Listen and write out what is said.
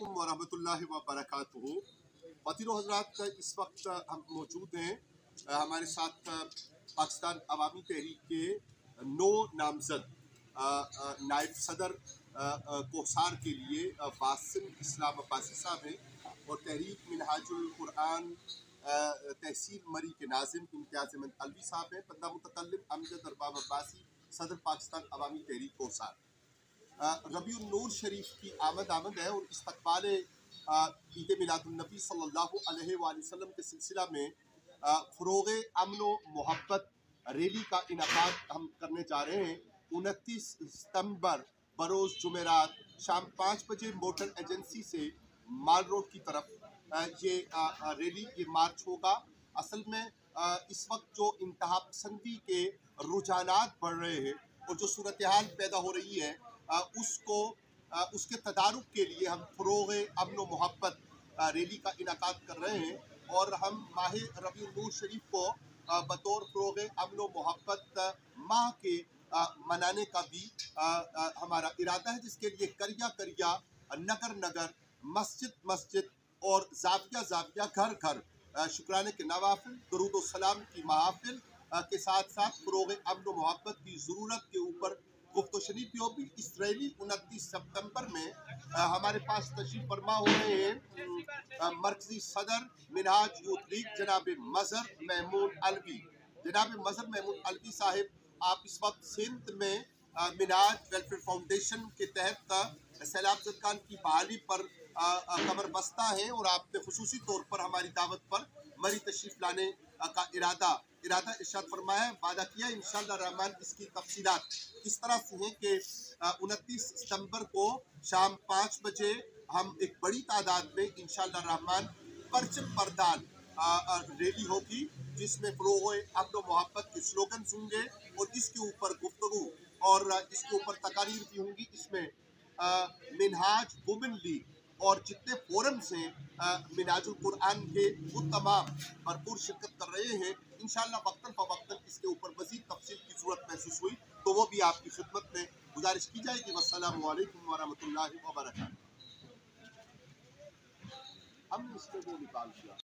वरहमतुल्लाहि व बरकातुहू। ख़वातीन व हज़रात, इस वक्त हम मौजूद हैं हमारे साथ पाकिस्तान अवामी तहरीक के 9 नामज़द नायब सदर कोसार के लिए वासिम इस्लाम अब्बासी साहब हैं और तहरीक मिनहाजुल कुरान तहसील मरी के नाज़िम इम्तियाज़ अहमद अलवी साहब हैं। बंदा मुतकल्लिम अमजद अरबाब अब्बासी सदर पाकिस्तान अवामी तहरीक कोसार। रबीउन नूर शरीफ की आमद है और इस्तक़बाल ईद मिलादुन्नबी सल्लल्लाहु अलैहि वसल्लम के सिलसिला में फ़रोग़ अमन व मोहब्बत रैली का इनेकाद हम करने जा रहे हैं। 29 सितंबर बरोज़ जुमेरात शाम 5 बजे मोटर एजेंसी से माल रोड की तरफ ये रैली, ये मार्च होगा। असल में इस वक्त जो इंतहा पसंदी के रुझानात बढ़ रहे हैं और जो सूरत हाल पैदा हो रही है उसके तदारुक के लिए हम फ़रोग़ अमन व मोहब्बत रैली का इनेकाद कर रहे हैं और हम माह रबीउन नूर शरीफ को बतौर फ़रोग़ अमन व मोहब्बत माह के मनाने का भी हमारा इरादा है, जिसके लिए करिया करिया, नगर नगर, मस्जिद मस्जिद और जाविया जाविया, घर घर शुक्राने के नवाफिल, दुरूद व सलाम की महाफिल के साथ साथ फ़रोग़ अमन व मोहब्बत की ज़रूरत के ऊपर गुफ्तो शरीफ भी होगी। इस रैली 29 सितंबर में हमारे पास तशरीफ फरमा हो रहे हैं मरकजी सदर मिनहाज यूथ लीग जनाब मज़हर महमूद अलवी। जनाब मज़हर महमूद अलवी साहिब, आप इस वक्त सिंध में मिनहाज वेलफेयर फाउंडेशन के तहत सैलाब ज़रखान की बहाली पर कमर बस्ता हैं और आपने खुसूसी तौर पर हमारी दावत पर मरी तशरीफ लाने का इरादा इरशाद फरमाया है, वादा किया। इंशाअल्लाह रहमान इसकी तफसीलात इस तरह से हैं कि 29 सितंबर को शाम 5 बजे हम एक बड़ी तादाद में इंशाअल्लाह रहमान परचम बरदार रैली होगी, जिसमें फ़रोग़ अमन व मोहब्बत के स्लोगन होंगे और इसके ऊपर गुफ्तगू और इसके ऊपर तकारीर भी होंगी। इसमें मिनहाज वुमेन लीग और जितने फोरम्स हैं मिनहाजुल कुरान के, वो तमाम भरपूर शिरकत कर रहे हैं। इंशाअल्लाह वक्तन फ़वक्तन इसके ऊपर मज़ीद तफसील की ज़रूरत महसूस हुई तो वो भी आपकी खिदमत में गुजारिश की जाएगी। वस्सलामु अलैकुम वरहमतुल्लाहि व बरकातुहू। हम इसमें वो निकाल दिया।